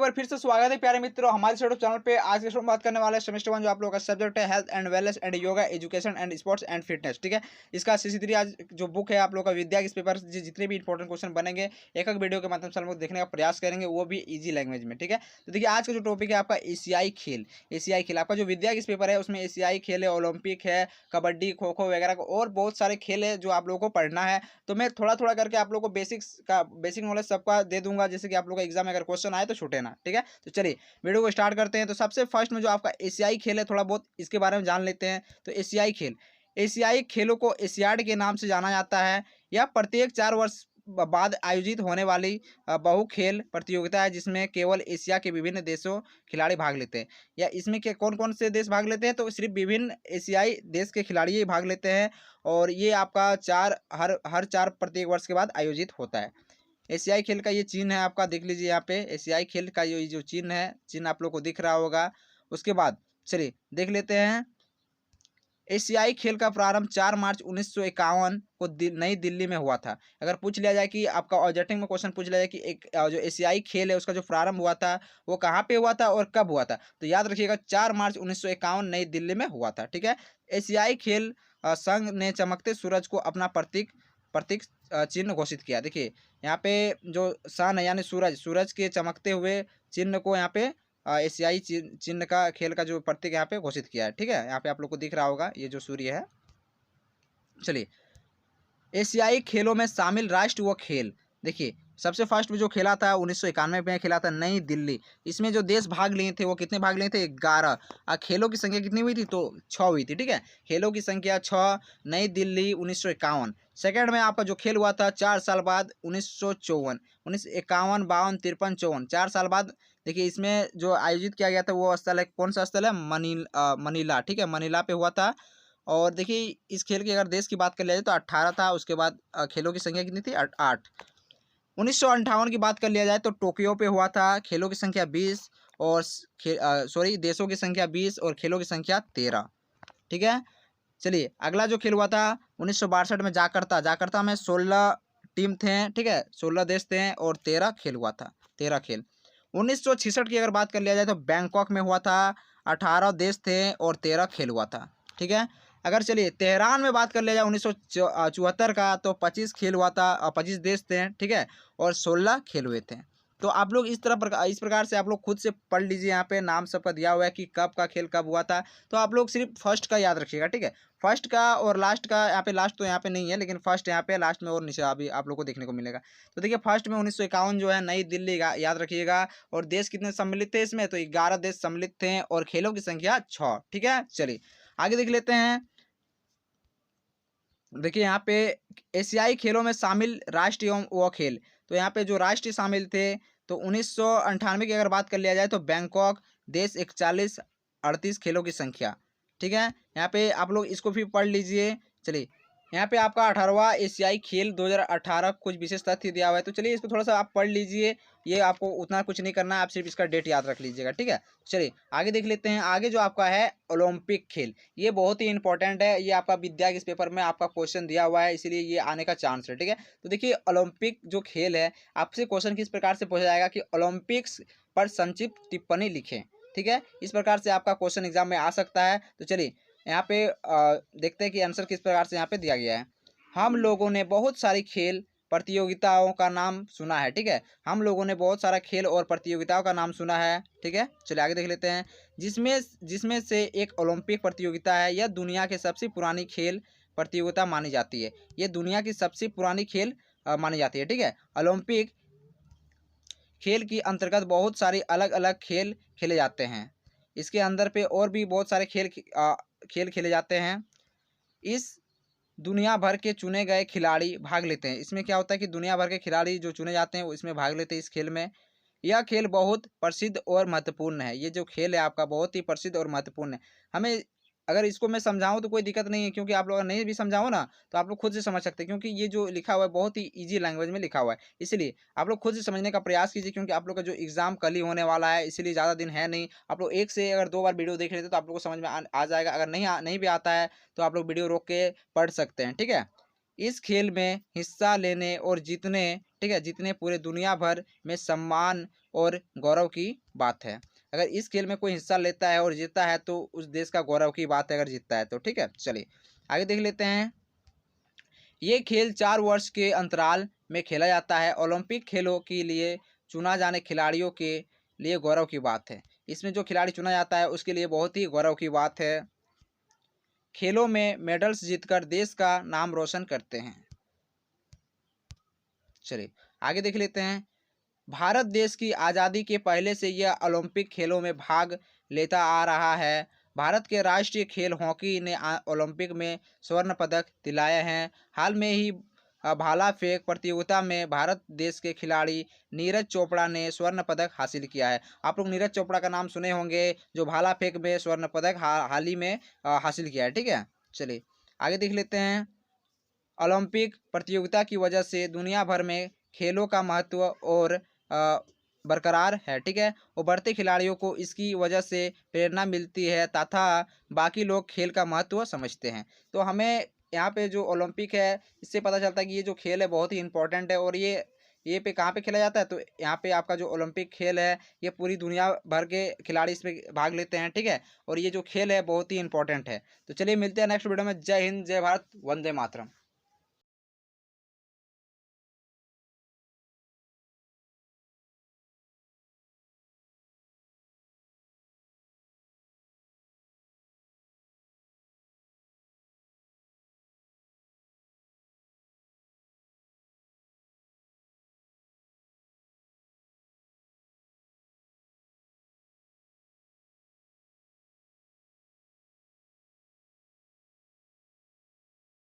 एक बार फिर से स्वागत है प्यारे मित्रों हमारे यूट्यूब चैनल पे। आज के शो में बात करने वाले सेमेस्टर 1 जो आप लोगों का सब्जेक्ट है health and wellness and yoga education and sports and fitness. ठीक है, इसका CC3 आज जो बुक है आप लोगों का विद्या के पेपर जितने भी इंपॉर्टेंट क्वेश्चन बनेंगे एक एक वीडियो के माध्यम से हम लोग देखने का प्रयास करेंगे, वो भी ईजी लैंग्वेज में। ठीक है, तो देखिए आज का जो टॉपिक है आपका एशियाई खेल। एशियाई खेल आपका जो विद्या के पेपर है उसमें एशियाई खेल है, ओलंपिक है, कबड्डी, खो खो वगैरह और बहुत सारे खेल है जो आप लोगों को पढ़ना है। तो मैं थोड़ा थोड़ा करके आप लोगों को बेसिक नॉलेज सबका दे दूंगा, जैसे कि आप लोगों का एग्जाम में अगर क्वेश्चन आए तो छूटे ना। ठीक है, तो चलिए वीडियो को स्टार्ट करते हैं। तो सबसे फर्स्ट में जो आपका एशियाई खेल है थोड़ा बहुत इसके बारे में जान लेते हैं। तो एशियाई खेलों को एशियाड के नाम से जाना जाता है। यह प्रत्येक 4 वर्ष बाद आयोजित होने वाली बहु खेल प्रतियोगिता है जिसमें केवल एशिया के विभिन्न देशों खिलाड़ी भाग लेते हैं। या इसमें क्या कौन कौन से देश भाग लेते हैं? तो सिर्फ विभिन्न एशियाई देश के खिलाड़ी ही भाग लेते हैं और ये आपका हर 4 प्रत्येक वर्ष के बाद आयोजित होता है। एशियाई खेल का ये चिन्ह है आपका, देख लीजिए यहाँ पे एशियाई खेल का ये जो चिन्ह है, चिन्ह आप लोग को दिख रहा होगा। उसके बाद चलिए देख लेते हैं। एशियाई खेल का प्रारंभ 4 मार्च 1951 को नई दिल्ली में हुआ था। अगर पूछ लिया जाए कि आपका ऑब्जेक्टिव में क्वेश्चन पूछ लिया जाए कि एक जो एशियाई खेल है उसका जो प्रारंभ हुआ था वो कहाँ पे हुआ था और कब हुआ था, तो याद रखिएगा 4 मार्च 1951 नई दिल्ली में हुआ था। ठीक है, एशियाई खेल संघ ने चमकते सूरज को अपना प्रतीक प्रतीक चिन्ह घोषित किया। देखिए यहाँ पे जो सन है यानी सूरज के चमकते हुए चिन्ह को यहाँ पे एशियाई चिन्ह का खेल का जो प्रतीक यहाँ पे घोषित किया है। ठीक है, यहाँ पे आप लोग को दिख रहा होगा ये जो सूर्य है। चलिए एशियाई खेलों में शामिल राष्ट्र व खेल, देखिए सबसे फर्स्ट में जो खेला था 1991 में खेला था नई दिल्ली। इसमें जो देश भाग लिए थे वो कितने भाग लिए थे? 11। खेलों की संख्या कितनी हुई थी? तो 6 हुई थी। ठीक है, खेलों की संख्या 6, नई दिल्ली 1951। सेकेंड में आपका जो खेल हुआ था 4 साल बाद 1954, 1951, 52, 53, 54, 4 साल बाद। देखिए इसमें जो आयोजित किया गया था वो स्थल है, कौन सा स्थल है? मनीला। ठीक है, मनीला पे हुआ था। और देखिए इस खेल की अगर देश की बात कर लिया जाए तो 18 था। उसके बाद खेलों की संख्या कितनी थी? 8। 1958 की बात कर लिया जाए तो टोक्यो पे हुआ था, खेलों की संख्या 20 और देशों की संख्या 20 और खेलों की संख्या 13। ठीक है, चलिए अगला जो खेल हुआ था 1962 में जाकर्ता में 16 टीम थे। ठीक है, 16 देश थे और 13 खेल हुआ था, 13 खेल। 1966 की अगर बात कर लिया जाए तो बैंकॉक में हुआ था, 18 देश थे और 13 खेल हुआ था। ठीक है, अगर चलिए तेहरान में बात कर लिया जाए 1974 का तो 25 खेल हुआ था, 25 देश थे। ठीक है, और 16 खेल हुए थे। तो आप लोग इस प्रकार से आप लोग खुद से पढ़ लीजिए, यहाँ पे नाम सबका दिया हुआ है कि कब का खेल कब हुआ था। तो आप लोग सिर्फ फर्स्ट का याद रखिएगा। ठीक है, फर्स्ट का और लास्ट का, यहाँ पे लास्ट तो यहाँ पे नहीं है लेकिन फर्स्ट यहाँ पे, लास्ट में और नीचे अभी आप लोग को देखने को मिलेगा। तो देखिए फर्स्ट में 1951 जो है नई दिल्ली याद रखिएगा। और देश कितने सम्मिलित थे इसमें? तो 11 देश सम्मिलित थे और खेलों की संख्या 6। ठीक है, चलिए आगे देख लेते हैं। देखिए यहाँ पे एशियाई खेलों में शामिल राष्ट्र एवं व खेल, तो यहाँ पे जो राष्ट्र शामिल थे तो 1998 की अगर बात कर लिया जाए तो बैंकॉक, देश 41, 38 खेलों की संख्या। ठीक है, यहाँ पे आप लोग इसको भी पढ़ लीजिए। चलिए यहाँ पे आपका 18वां एशियाई खेल 2018 कुछ विशेष तथ्य दिया हुआ है, तो चलिए इसको थोड़ा सा आप पढ़ लीजिए। ये आपको उतना कुछ नहीं करना है, आप सिर्फ इसका डेट याद रख लीजिएगा। ठीक है, चलिए आगे देख लेते हैं। आगे जो आपका है ओलंपिक खेल, ये बहुत ही इंपॉर्टेंट है। ये आपका विद्या के इस पेपर में आपका क्वेश्चन दिया हुआ है, इसलिए ये आने का चांस है। ठीक है, तो देखिए ओलंपिक जो खेल है आपसे क्वेश्चन किस प्रकार से पूछा जाएगा कि ओलंपिक्स पर संक्षिप्त टिप्पणी लिखें। ठीक है, इस प्रकार से आपका क्वेश्चन एग्जाम में आ सकता है। तो चलिए यहाँ पे देखते हैं कि आंसर किस प्रकार से यहाँ पे दिया गया है। हम लोगों ने बहुत सारी खेल प्रतियोगिताओं का नाम सुना है। ठीक है, हम लोगों ने बहुत सारा खेल और प्रतियोगिताओं का नाम सुना है। ठीक है, चलिए आगे देख लेते हैं। जिसमें से एक ओलंपिक प्रतियोगिता है। यह दुनिया की सबसे पुरानी खेल प्रतियोगिता मानी जाती है। ये दुनिया की सबसे पुरानी खेल मानी जाती है। ठीक है, ओलंपिक खेल की अंतर्गत बहुत सारी अलग अलग खेल खेले जाते हैं। इसके अंदर पे और भी बहुत सारे खेल खेले जाते हैं। इस दुनिया भर के चुने गए खिलाड़ी भाग लेते हैं। इसमें क्या होता है कि दुनिया भर के खिलाड़ी जो चुने जाते हैं वो इसमें भाग लेते हैं इस खेल में। यह खेल बहुत प्रसिद्ध और महत्वपूर्ण है। ये जो खेल है आपका बहुत ही प्रसिद्ध और महत्वपूर्ण है। हमें अगर इसको मैं समझाऊं तो कोई दिक्कत नहीं है, क्योंकि आप लोग नहीं भी समझाओ ना तो आप लोग खुद से समझ सकते हैं, क्योंकि ये जो लिखा हुआ है बहुत ही इजी लैंग्वेज में लिखा हुआ है। इसलिए आप लोग खुद से समझने का प्रयास कीजिए, क्योंकि आप लोग का जो एग्जाम कल ही होने वाला है, इसलिए ज़्यादा दिन है नहीं। आप लोग एक से अगर 2 बार वीडियो देख लेते तो आप लोग को समझ में आ जाएगा। अगर नहीं भी आता है तो आप लोग वीडियो रोक के पढ़ सकते हैं। ठीक है, इस खेल में हिस्सा लेने और जीतने, ठीक है, जीतने पूरे दुनिया भर में सम्मान और गौरव की बात है। अगर इस खेल में कोई हिस्सा लेता है और जीतता है तो उस देश का गौरव की बात है, अगर जीतता है तो। ठीक है, चलिए आगे देख लेते हैं। ये खेल 4 वर्ष के अंतराल में खेला जाता है। ओलंपिक खेलों के लिए चुना जाने खिलाड़ियों के लिए गौरव की बात है। इसमें जो खिलाड़ी चुना जाता है उसके लिए बहुत ही गौरव की बात है। खेलों में मेडल्स जीतकर देश का नाम रोशन करते हैं। चलिए आगे देख लेते हैं। भारत देश की आज़ादी के पहले से यह ओलंपिक खेलों में भाग लेता आ रहा है। भारत के राष्ट्रीय खेल हॉकी ने ओलंपिक में स्वर्ण पदक दिलाए हैं। हाल में ही भाला फेंक प्रतियोगिता में भारत देश के खिलाड़ी नीरज चोपड़ा ने स्वर्ण पदक हासिल किया है। आप लोग नीरज चोपड़ा का नाम सुने होंगे, जो भाला फेंक में स्वर्ण पदक हाल ही में हासिल किया है। ठीक है, चलिए आगे देख लेते हैं। ओलंपिक प्रतियोगिता की वजह से दुनिया भर में खेलों का महत्व और बरकरार है। ठीक है, और बढ़ते खिलाड़ियों को इसकी वजह से प्रेरणा मिलती है तथा बाकी लोग खेल का महत्व समझते हैं। तो हमें यहाँ पे जो ओलंपिक है इससे पता चलता है कि ये जो खेल है बहुत ही इंपॉर्टेंट है। और ये पे कहाँ पे खेला जाता है, तो यहाँ पे आपका जो ओलंपिक खेल है ये पूरी दुनिया भर के खिलाड़ी इसमें भाग लेते हैं। ठीक है, और ये जो खेल है बहुत ही इंपॉर्टेंट है। तो चलिए मिलते हैं नेक्स्ट वीडियो में। जय हिंद, जय भारत, वंदे मातरम।